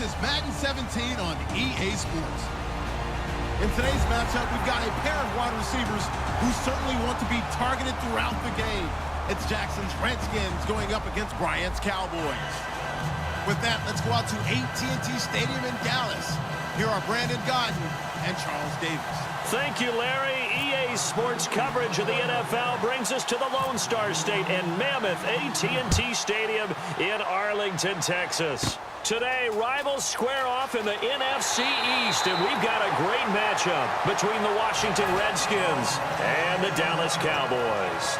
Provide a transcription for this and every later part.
This is Madden 17 on EA Sports. In today's matchup, we've got a pair of wide receivers who certainly want to be targeted throughout the game. It's Jackson's Redskins going up against Bryant's Cowboys. With that, let's go out to AT&T Stadium in Dallas. Here are Brandon Godden and Charles Davis. Thank you, Larry. EA Sports coverage of the NFL brings us to the Lone Star State and mammoth AT&T Stadium in Arlington, Texas. Today, rivals square off in the NFC East, and we've got a great matchup between the Washington Redskins and the Dallas Cowboys.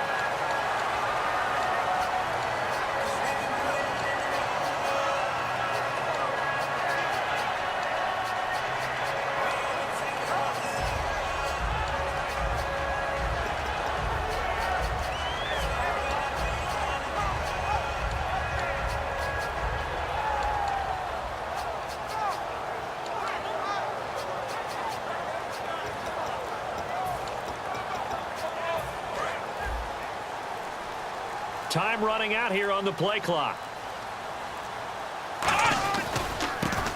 Time running out here on the play clock.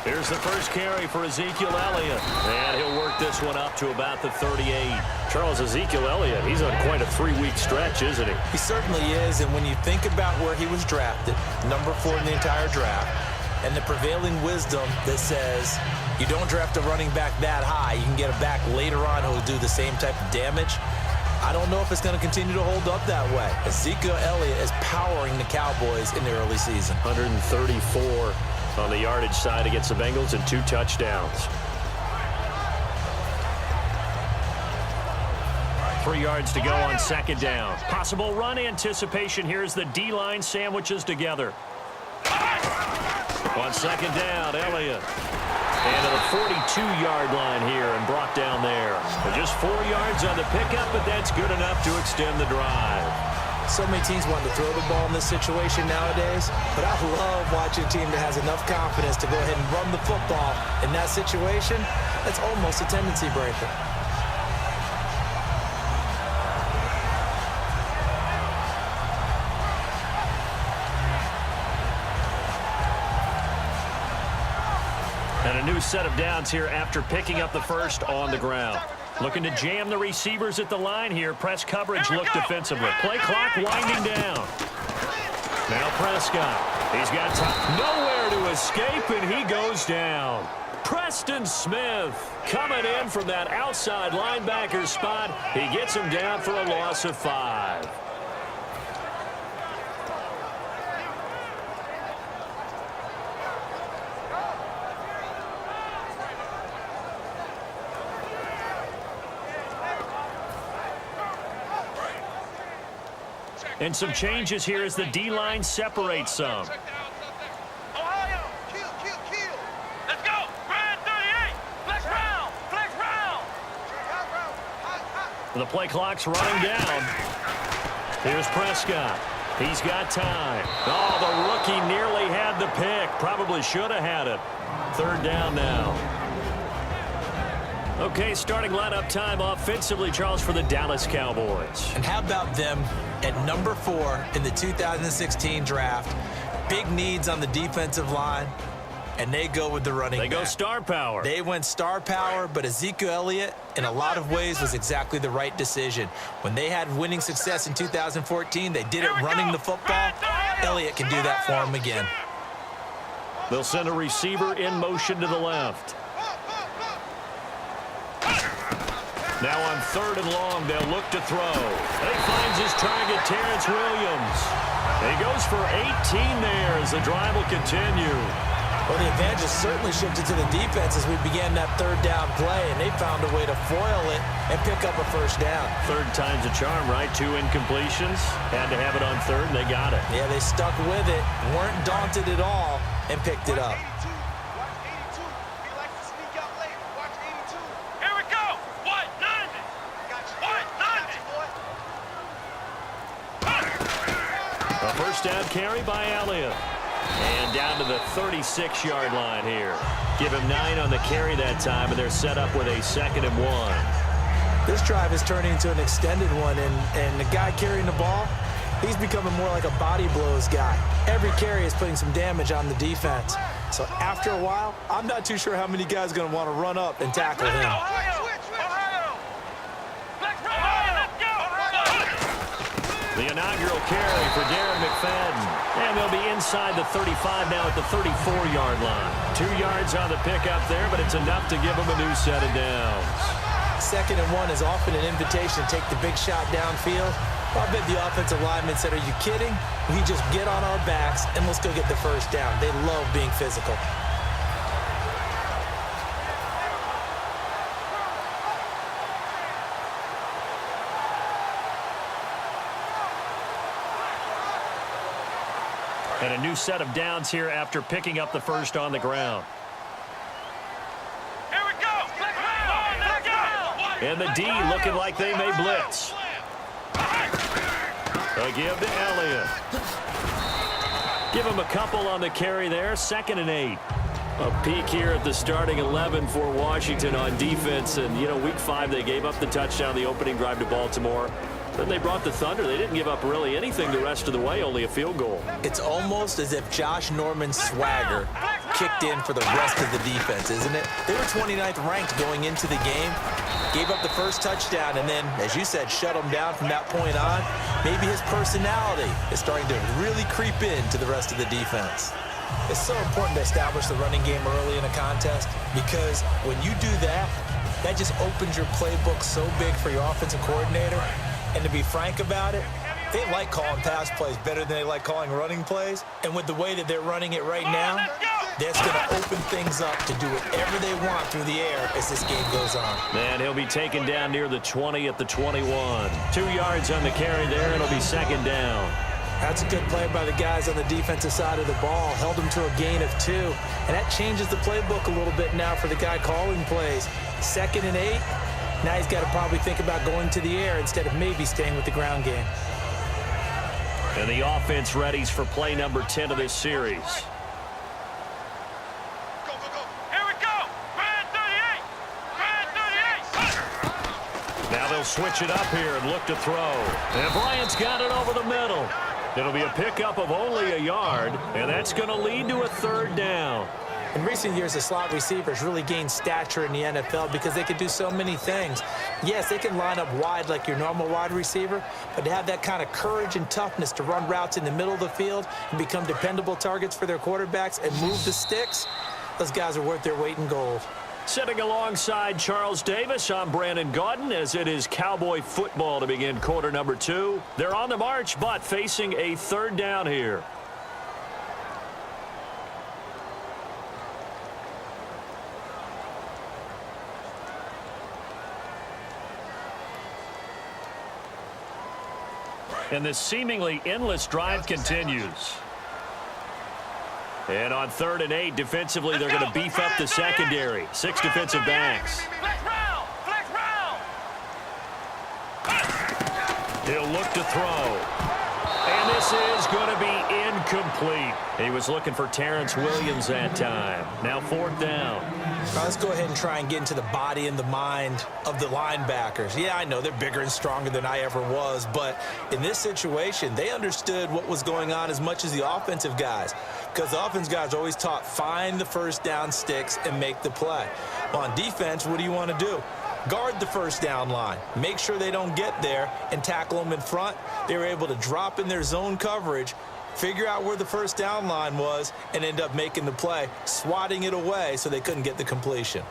Here's the first carry for Ezekiel Elliott. And he'll work this one up to about the 38. Charles, Ezekiel Elliott, he's on quite a 3-week stretch, isn't he? He certainly is, and when you think about where he was drafted, number 4 in the entire draft, and the prevailing wisdom that says you don't draft a running back that high, you can get a back later on who will do the same type of damage. I don't know if it's going to continue to hold up that way. Ezekiel Elliott is powering the Cowboys in the early season. 134 on the yardage side against the Bengals and 2 touchdowns. 3 yards to go on second down. Possible run anticipation here as the D-line sandwiches together. On second down, Elliott. And to the 42-yard line here and brought down there. Just 4 yards on the pickup, but that's good enough to extend the drive. So many teams want to throw the ball in this situation nowadays, but I love watching a team that has enough confidence to go ahead and run the football. In that situation, that's almost a tendency breaker. And a new set of downs here after picking up the first on the ground. Looking to jam the receivers at the line here. Press coverage look defensively. Play clock winding down. Now Prescott. He's got time. Nowhere to escape, and he goes down. Preston Smith coming in from that outside linebacker spot. He gets him down for a loss of 5. And some changes here as the D-line separates some. Ohio, kill. Let's go. Ryan 38. Flex round. The play clock's running down. Here's Prescott. He's got time. Oh, the rookie nearly had the pick. Probably should have had it. Third down now. Okay, starting lineup time offensively, Charles, for the Dallas Cowboys. And how about them at number 4 in the 2016 draft? Big needs on the defensive line, and they go with the running back. They go star power. They went star power, but Ezekiel Elliott, in a lot of ways, was exactly the right decision. When they had winning success in 2014, they did it running the football. Elliott can do that for them again. They'll send a receiver in motion to the left. Now on 3rd and long, they'll look to throw. And he finds his target, Terrence Williams. And he goes for 18 there as the drive will continue. Well, the advantage has certainly shifted to the defense as we began that 3rd down play, and they found a way to foil it and pick up a first down. 3rd time's a charm, right? 2 incompletions. Had to have it on 3rd, and they got it. Yeah, they stuck with it, weren't daunted at all, and picked it up. First down carry by Elliott. And down to the 36-yard line here. Give him 9 on the carry that time, and they're set up with a 2nd and 1. This drive is turning into an extended one, and the guy carrying the ball, he's becoming more like a body blows guy. Every carry is putting some damage on the defense. So after a while, I'm not too sure how many guys are going to want to run up and tackle him. The inaugural carry for Darren McFadden. And they'll be inside the 35 now at the 34-yard line. 2 yards on the pickup there, but it's enough to give them a new set of downs. 2nd and 1 is often an invitation to take the big shot downfield. I bet the offensive lineman said, are you kidding? We just get on our backs and let's go get the first down. They love being physical. And a new set of downs here after picking up the first on the ground. Here we go. Let's go. And the D looking like they may blitz. A give to Elliott. Give him a couple on the carry there. 2nd and 8. A peek here at the starting 11 for Washington on defense. And, you know, week 5 they gave up the touchdown, the opening drive to Baltimore. Then they brought the Thunder. They didn't give up really anything the rest of the way, only a field goal. It's almost as if Josh Norman's swagger kicked in for the rest of the defense, isn't it? They were 29th ranked going into the game, gave up the first touchdown, and then, as you said, shut them down from that point on. Maybe his personality is starting to really creep into the rest of the defense. It's so important to establish the running game early in a contest because when you do that, that just opens your playbook so big for your offensive coordinator. And to be frank about it, they like calling pass plays better than they like calling running plays. And with the way that they're running it right now, that's going to open things up to do whatever they want through the air as this game goes on. And he'll be taken down near the 20 at the 21. 2 yards on the carry there. It'll be 2nd down. That's a good play by the guys on the defensive side of the ball. Held them to a gain of 2. And that changes the playbook a little bit now for the guy calling plays. 2nd and 8. Now he's got to probably think about going to the air instead of maybe staying with the ground game. And the offense readies for play number 10 of this series. Go. Here we go. Brand 38. Brand 38. Now they'll switch it up here and look to throw. And Bryant's got it over the middle. It'll be a pickup of only a yard, and that's going to lead to a 3rd down. In recent years, the slot receivers really gained stature in the NFL because they could do so many things. Yes, they can line up wide like your normal wide receiver, but to have that kind of courage and toughness to run routes in the middle of the field and become dependable targets for their quarterbacks and move the sticks, those guys are worth their weight in gold. Sitting alongside Charles Davis, I'm Brandon Gaudin as it is Cowboy football to begin quarter number 2. They're on the march, but facing a 3rd down here. And this seemingly endless drive continues. And on 3rd and 8, defensively, they're going to beef up the secondary. 6 defensive backs. Flex round. He'll look to throw. And this is going to be incomplete. He was looking for Terrence Williams that time. Now 4th down. Now let's go ahead and try and get into the body and the mind of the linebackers. Yeah, I know they're bigger and stronger than I ever was, but in this situation, they understood what was going on as much as the offensive guys, because the offensive guys are always taught, find the first down sticks and make the play. Well, on defense, what do you want to do? Guard the first down line. Make sure they don't get there and tackle them in front. They were able to drop in their zone coverage, figure out where the first down line was, and end up making the play, swatting it away so they couldn't get the completion.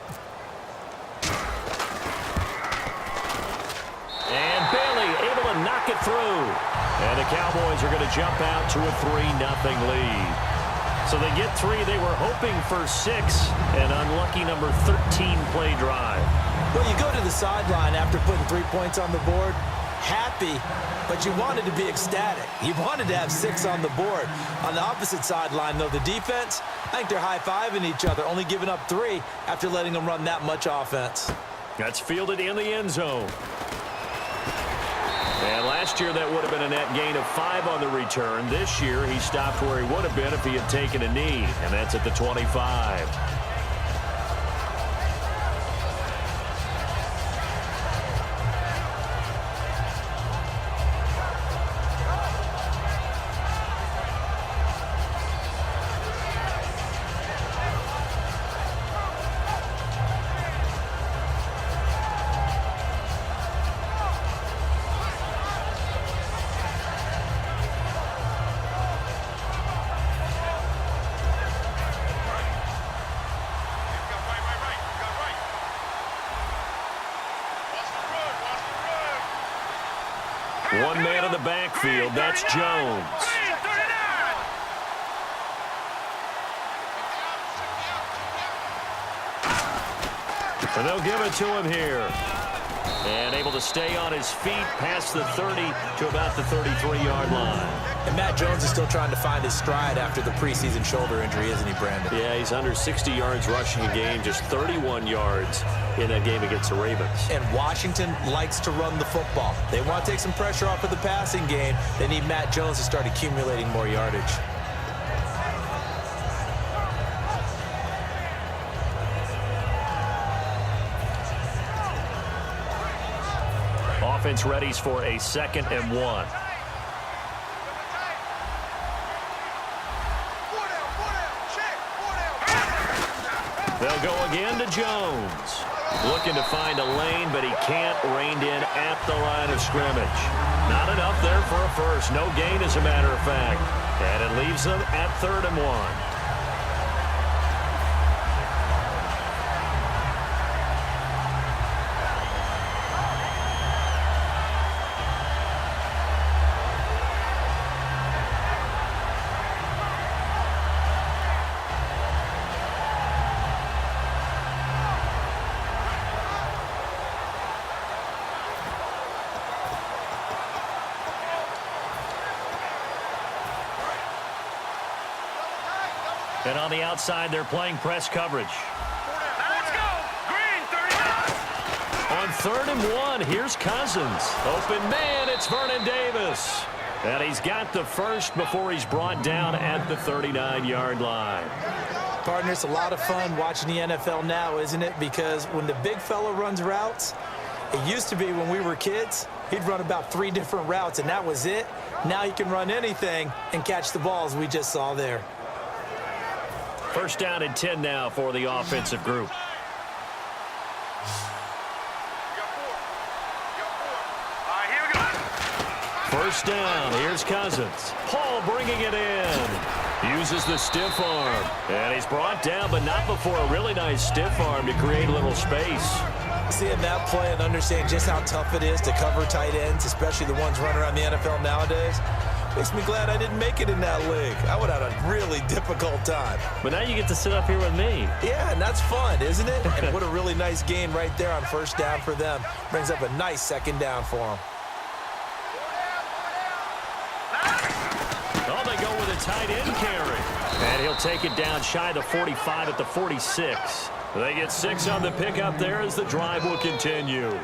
And Bailey able to knock it through. And the Cowboys are going to jump out to a 3-0 lead. So they get 3. They were hoping for 6. An unlucky number 13 play drive. Well, you go to the sideline after putting 3 points on the board, happy, but you wanted to be ecstatic. You wanted to have 6 on the board. On the opposite sideline, though, the defense, I think they're high-fiving each other, only giving up 3 after letting them run that much offense. That's fielded in the end zone. And last year, that would have been a net gain of 5 on the return. This year, he stopped where he would have been if he had taken a knee, and that's at the 25. One man in the backfield. That's Jones. And they'll give it to him here. And able to stay on his feet past the 30 to about the 33-yard line. And Matt Jones is still trying to find his stride after the preseason shoulder injury, isn't he, Brandon? Yeah, he's under 60 yards rushing a game, just 31 yards in that game against the Ravens. And Washington likes to run the football. They want to take some pressure off of the passing game. They need Matt Jones to start accumulating more yardage. Offense readies for a 2nd and 1. They'll go again to Jones. Looking to find a lane, but he can't. Reined in at the line of scrimmage. Not enough there for a first. No gain, as a matter of fact. And it leaves them at 3rd and 1. And on the outside, they're playing press coverage. Let's go. Green, 39. On 3rd and 1, here's Cousins. Open man, it's Vernon Davis. And he's got the first before he's brought down at the 39-yard line. Partner, it's a lot of fun watching the NFL now, isn't it? Because when the big fella runs routes, it used to be when we were kids, he'd run about 3 different routes, and that was it. Now he can run anything and catch the balls we just saw there. First down and 10 now for the offensive group. First down, here's Cousins. Paul bringing it in. Uses the stiff arm. And he's brought down, but not before a really nice stiff arm to create a little space. Seeing that play and understanding just how tough it is to cover tight ends, especially the ones running around the NFL nowadays, makes me glad I didn't make it in that league. I would have had a really difficult time. But now you get to sit up here with me. Yeah, and that's fun, isn't it? And what a really nice gain right there on first down for them. Brings up a nice 2nd down for them. Oh, they go with a tight end carry. And he'll take it down shy of the 45 at the 46. They get 6 on the pickup there as the drive will continue.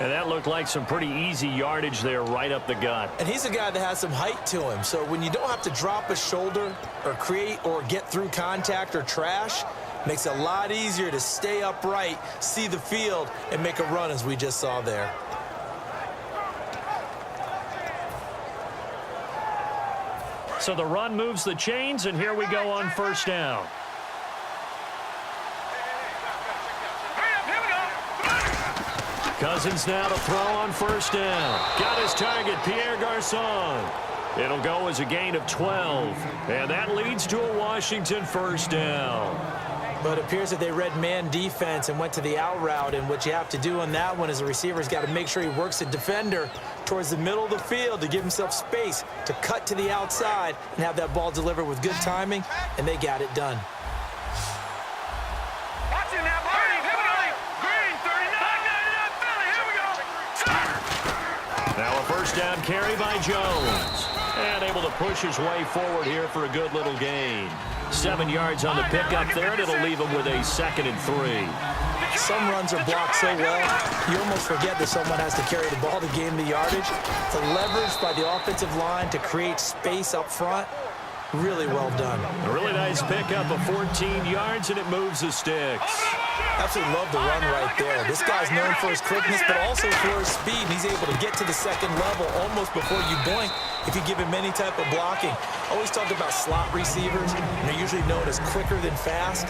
And that looked like some pretty easy yardage there right up the gut. And he's a guy that has some height to him. So when you don't have to drop a shoulder or create or get through contact or trash, makes it a lot easier to stay upright, see the field, and make a run as we just saw there. So the run moves the chains, and here we go on first down. Cousins now to throw on first down. Got his target, Pierre Garçon. It'll go as a gain of 12. And that leads to a Washington first down. But it appears that they read man defense and went to the out route. And what you have to do on that one is the receiver's got to make sure he works the defender towards the middle of the field to give himself space to cut to the outside and have that ball delivered with good timing. And they got it done. Now a first down carry by Jones. And able to push his way forward here for a good little gain. 7 yards on the pickup there, and it'll leave him with a 2nd and 3. Some runs are blocked so well, you almost forget that someone has to carry the ball to gain the yardage. The leverage by the offensive line to create space up front, really well done. A really nice pickup of 14 yards, and it moves the sticks. Absolutely love the run right there. This guy's known for his quickness, but also for his speed. And he's able to get to the 2nd level almost before you blink if you give him any type of blocking. Always talk about slot receivers, and they're usually known as quicker than fast.